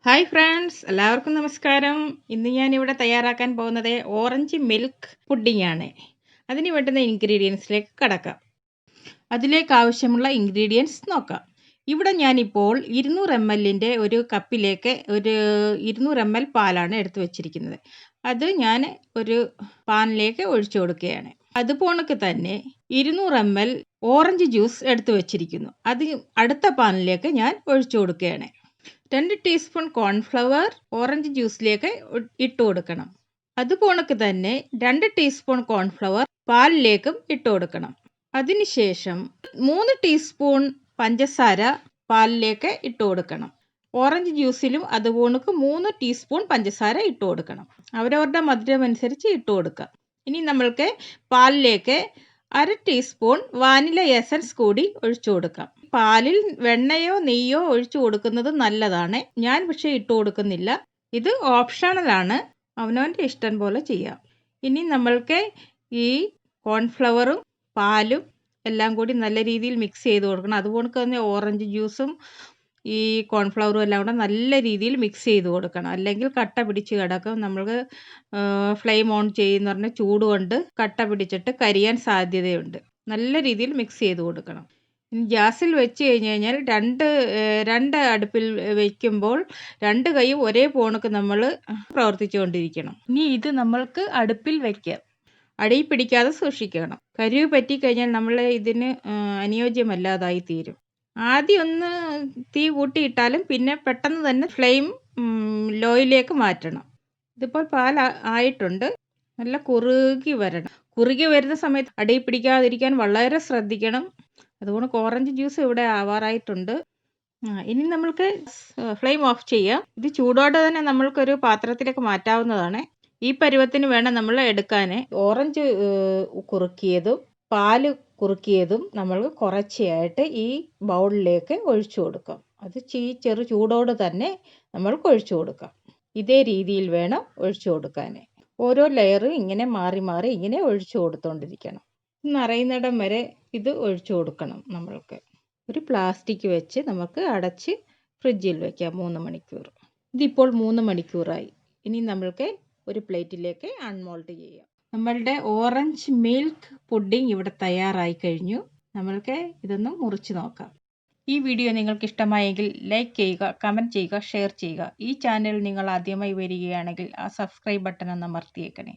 Hi friends, എല്ലാവർക്കും നമസ്കാരം. ഇന്ന് ഞാനിവിടെ തയ്യാറാക്കാൻ പോകുന്നത് ഓറഞ്ച് മിൽക്ക് പുഡിംഗ് ആണ്. അതിന് വേണ്ടുന്ന ഇൻഗ്രീഡിയൻസിലേക്ക് കടക്കാം. അതിലേക്ക് ആവശ്യമുള്ള ഇൻഗ്രീഡിയൻസ് നോക്കാം. ഇവിടെ ഞാനിപ്പോൾ 200 ml ഒരു കപ്പിലേക്ക് ഒരു 200 ml പാലാണ് എടുത്തു വച്ചിരിക്കുന്നത്. അത് ഞാൻ ഒരു പാനിലേക്ക് ഒഴിച്ചു കൊടുക്കുകയാണ്. അതുപോണക്ക് തന്നെ 200 ml ഓറഞ്ച് ജ്യൂസ് എടുത്തു വച്ചിരിക്കുന്നു. അത് അടുത്ത പാനിലേക്ക് ഞാൻ ഒഴിച്ചു കൊടുക്കുകയാണ്. 2 ടീസ്പൂൺ കോൺഫ്ലവർ ഓറഞ്ച് ജ്യൂസിലേക്ക് ഇട്ട് കൊടുക്കണം. അതുപോണക്ക് തന്നെ 2 ടീസ്പൂൺ കോൺഫ്ലവർ പാലിലേക്കും ഇട്ട് കൊടുക്കണം. അതിനുശേഷം 3 ടീസ്പൂൺ പഞ്ചസാര പാലിലേക്ക് ഇട്ട് കൊടുക്കണം. ഓറഞ്ച് ജ്യൂസിലും അതുപോണക്ക് 3 ടീസ്പൂൺ പഞ്ചസാര ഇട്ട് കൊടുക്കണം. അവരവരുടെ മധുരം അനുസരിച്ച് ഇട്ട് കൊടുക്കുക. ഇനി നമ്മൾക്ക് പാലിലേക്ക് 1/2 ടീസ്പൂൺ വാനില എസൻസ് കൂടി ഒഴിച്ചു കൊടുക്കാം. പാലിൽ വെണ്ണയോ നെയ്യോ ഒഴിച്ചു കൊടുക്കുന്നത് നല്ലതാണ്. ഞാൻ പക്ഷേ ഇട്ട് കൊടുക്കുന്നില്ല. ഇത് ഓപ്ഷണലാണ്, അവനവൻ്റെ ഇഷ്ടം പോലെ ചെയ്യാം. ഇനി നമ്മൾക്ക് ഈ കോൺഫ്ലവറും പാലും എല്ലാം കൂടി നല്ല രീതിയിൽ മിക്സ് ചെയ്ത് കൊടുക്കണം. അതുപോലെ തന്നെ ഓറഞ്ച് ജ്യൂസും ഈ കോൺഫ്ലവറും എല്ലാം കൂടെ നല്ല രീതിയിൽ മിക്സ് ചെയ്ത് കൊടുക്കണം. അല്ലെങ്കിൽ കട്ട പിടിച്ച് കിടക്കും. നമ്മൾക്ക് ഫ്ലെയിം ഓൺ ചെയ്യുന്ന പറഞ്ഞാൽ ചൂട് കൊണ്ട് കട്ട പിടിച്ചിട്ട് കരിയാൻ സാധ്യതയുണ്ട്. നല്ല രീതിയിൽ മിക്സ് ചെയ്ത് കൊടുക്കണം. ഇനി ഗ്യാസിൽ വെച്ച് കഴിഞ്ഞാൽ രണ്ട് അടുപ്പിൽ വയ്ക്കുമ്പോൾ 2 കൈയും ഒരേ പോണക്ക് നമ്മൾ പ്രവർത്തിച്ചുകൊണ്ടിരിക്കണം. ഇനി ഇത് നമ്മൾക്ക് അടുപ്പിൽ വയ്ക്കാം. അടിയിൽ പിടിക്കാതെ സൂക്ഷിക്കണം. കരിവ് പറ്റിക്കഴിഞ്ഞാൽ നമ്മൾ ഇതിന് അനുയോജ്യമല്ലാതായി തീരും. ആദ്യം ഒന്ന് തീ കൂട്ടിയിട്ടാലും പിന്നെ പെട്ടെന്ന് തന്നെ ഫ്ലെയിം ലോയിലേക്ക് മാറ്റണം. ഇതിപ്പോൾ പാൽ ആയിട്ടുണ്ട്. നല്ല കുറുകി വരണം. കുറുകി വരുന്ന സമയത്ത് അടിയിൽ പിടിക്കാതിരിക്കാൻ വളരെ ശ്രദ്ധിക്കണം. അതുകൊണ്ട് ഓറഞ്ച് ജ്യൂസ് ഇവിടെ ആവാറായിട്ടുണ്ട്. ഇനി നമ്മൾക്ക് ഫ്ലെയിം ഓഫ് ചെയ്യാം. ഇത് ചൂടോടെ തന്നെ നമ്മൾക്കൊരു പാത്രത്തിലേക്ക് മാറ്റാവുന്നതാണ്. ഈ പരുവത്തിന് വേണം നമ്മൾ എടുക്കാൻ. ഓറഞ്ച് കുറുക്കിയതും പാല് കുറുക്കിയതും നമ്മൾ കുറച്ചായിട്ട് ഈ ബൗളിലേക്ക് ഒഴിച്ചു കൊടുക്കാം. അത് ചെറു ചൂടോടെ തന്നെ നമ്മൾക്ക് ഒഴിച്ചു കൊടുക്കാം. ഇതേ രീതിയിൽ വേണം ഒഴിച്ചു കൊടുക്കാൻ. ഓരോ ലെയറും ഇങ്ങനെ മാറി മാറി ഇങ്ങനെ ഒഴിച്ചു കൊടുത്തുകൊണ്ടിരിക്കണം. നിറയുന്നിടം വരെ ഇത് ഒഴിച്ചു കൊടുക്കണം. നമ്മൾക്ക് ഒരു പ്ലാസ്റ്റിക് വെച്ച് നമുക്ക് അടച്ച് ഫ്രിഡ്ജിൽ വയ്ക്കാം 3 മണിക്കൂർ. ഇതിപ്പോൾ 3 മണിക്കൂറായി. ഇനി നമ്മൾക്ക് ഒരു പ്ലേറ്റിലേക്ക് അൺമോൾഡ് ചെയ്യാം. നമ്മളുടെ ഓറഞ്ച് മിൽക്ക് പുഡിംഗ് ഇവിടെ തയ്യാറായി കഴിഞ്ഞു. നമ്മൾക്ക് ഇതൊന്ന് മുറിച്ച് നോക്കാം. ഈ വീഡിയോ നിങ്ങൾക്ക് ഇഷ്ടമായെങ്കിൽ ലൈക്ക് ചെയ്യുക, കമൻറ്റ് ചെയ്യുക, ഷെയർ ചെയ്യുക. ഈ ചാനൽ നിങ്ങൾ ആദ്യമായി വരികയാണെങ്കിൽ ആ സബ്സ്ക്രൈബ് ബട്ടൺ ഒന്ന് അമർത്തിയേക്കണേ.